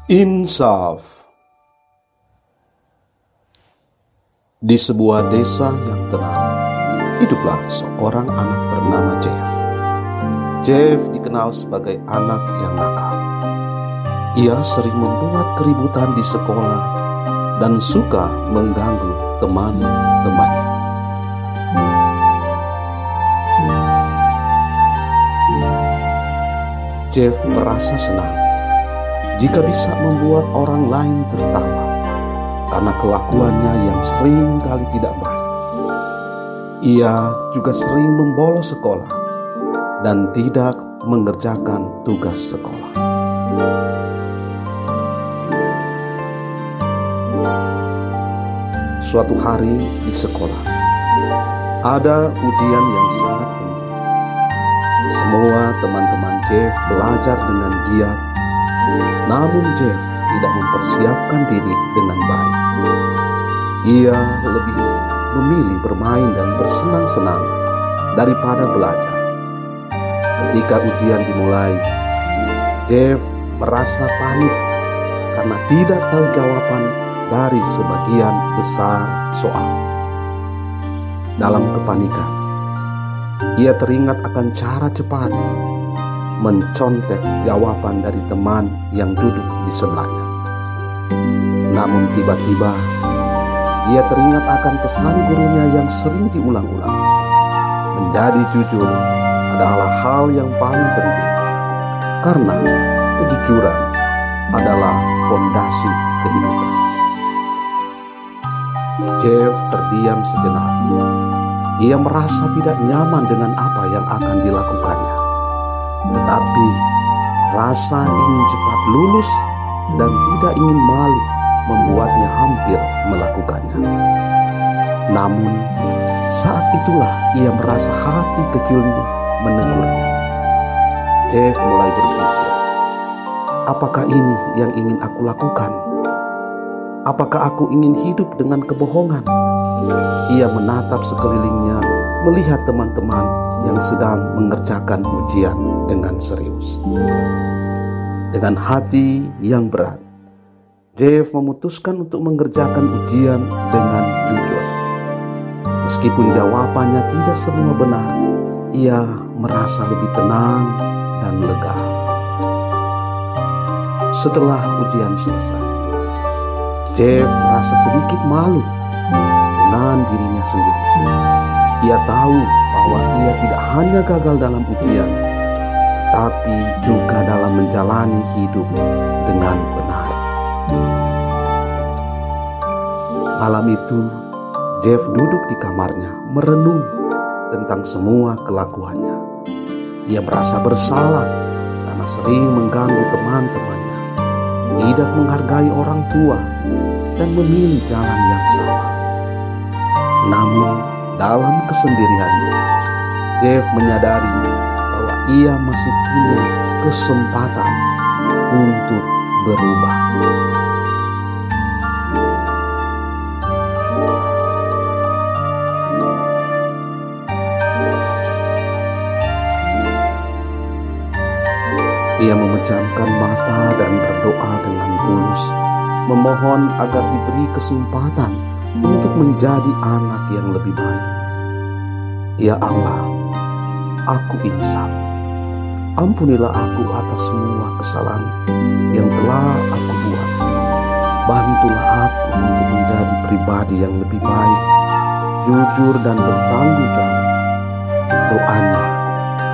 Insaf. Di sebuah desa yang tenang, hiduplah seorang anak bernama Jeff. Jeff dikenal sebagai anak yang nakal. Ia sering membuat keributan di sekolah dan suka mengganggu teman-temannya. Jeff merasa senang jika bisa membuat orang lain tertawa karena kelakuannya yang sering kali tidak baik. Ia juga sering membolos sekolah dan tidak mengerjakan tugas sekolah. Suatu hari di sekolah, ada ujian yang sangat penting. Semua teman-teman Jeff belajar dengan giat, namun Jeff tidak mempersiapkan diri dengan baik. Ia lebih memilih bermain dan bersenang-senang daripada belajar. Ketika ujian dimulai, Jeff merasa panik karena tidak tahu jawaban dari sebagian besar soal. Dalam kepanikan, ia teringat akan cara cepat mencontek jawaban dari teman yang duduk di sebelahnya. Namun tiba-tiba ia teringat akan pesan gurunya yang sering diulang-ulang. Menjadi jujur adalah hal yang paling penting, karena kejujuran adalah fondasi kehidupan. Jeff terdiam sejenak. Ia merasa tidak nyaman dengan apa yang akan dilakukannya. Tetapi rasa ingin cepat lulus dan tidak ingin malu membuatnya hampir melakukannya. Namun saat itulah ia merasa hati kecilnya menegurnya. Jeff mulai berpikir, apakah ini yang ingin aku lakukan? Apakah aku ingin hidup dengan kebohongan? Ia menatap sekelilingnya, melihat teman-teman yang sedang mengerjakan ujian dengan serius. Dengan hati yang berat, Jeff memutuskan untuk mengerjakan ujian dengan jujur. Meskipun jawabannya tidak semua benar, ia merasa lebih tenang dan lega. Setelah ujian selesai, Jeff merasa sedikit malu dengan dirinya sendiri. Ia tahu bahwa ia tidak hanya gagal dalam ujian, tetapi juga dalam menjalani hidup dengan benar. Malam itu, Jeff duduk di kamarnya merenung tentang semua kelakuannya. Ia merasa bersalah karena sering mengganggu teman-temannya, tidak menghargai orang tua, dan memilih jalan yang salah. Namun dalam kesendiriannya, Jeff menyadari bahwa ia masih punya kesempatan untuk berubah. Ia memejamkan mata dan berdoa dengan tulus, memohon agar diberi kesempatan untuk menjadi anak yang lebih baik. Ya Allah, aku insaf. Ampunilah aku atas semua kesalahan yang telah aku buat. Bantulah aku untuk menjadi pribadi yang lebih baik, jujur dan bertanggung jawab. Doanya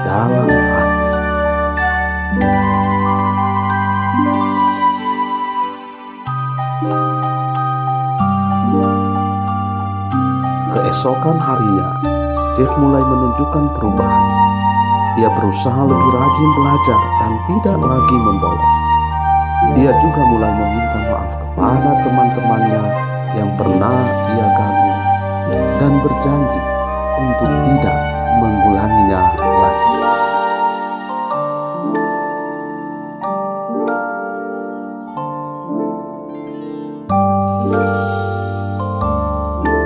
dalam hati. Keesokan harinya, Jeff mulai menunjukkan perubahan. Ia berusaha lebih rajin belajar dan tidak lagi membolos. Dia juga mulai meminta maaf kepada teman-temannya yang pernah ia ganggu dan berjanji untuk tidak mengulanginya lagi.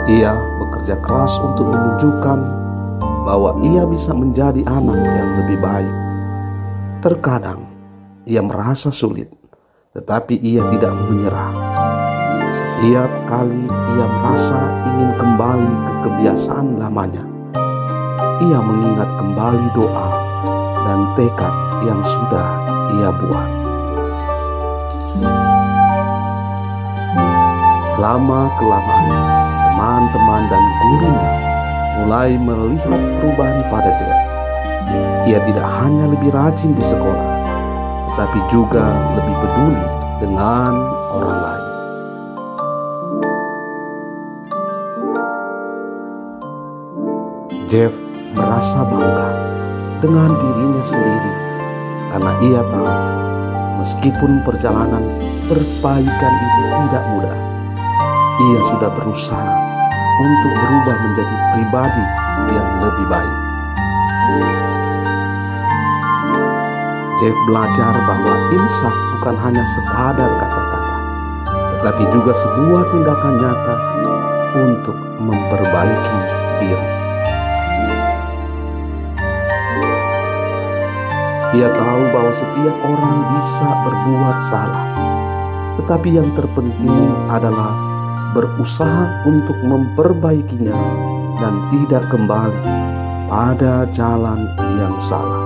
Ia bekerja keras untuk menunjukkan bahwa ia bisa menjadi anak yang lebih baik. Terkadang ia merasa sulit tetapi ia tidak menyerah. Setiap kali ia merasa ingin kembali ke kebiasaan lamanya, ia mengingat kembali doa dan tekad yang sudah ia buat. Lama-kelamaan, teman-teman dan gurunya mulai melihat perubahan pada Jeff. Ia tidak hanya lebih rajin di sekolah, tetapi juga lebih peduli dengan orang lain. Jeff merasa bangga dengan dirinya sendiri karena ia tahu meskipun perjalanan perbaikan itu tidak mudah, ia sudah berusaha untuk berubah menjadi pribadi yang lebih baik. Jeff belajar bahwa insaf bukan hanya sekadar kata-kata, tetapi juga sebuah tindakan nyata untuk memperbaiki diri. Ia tahu bahwa setiap orang bisa berbuat salah, tetapi yang terpenting adalah berusaha untuk memperbaikinya dan tidak kembali pada jalan yang salah.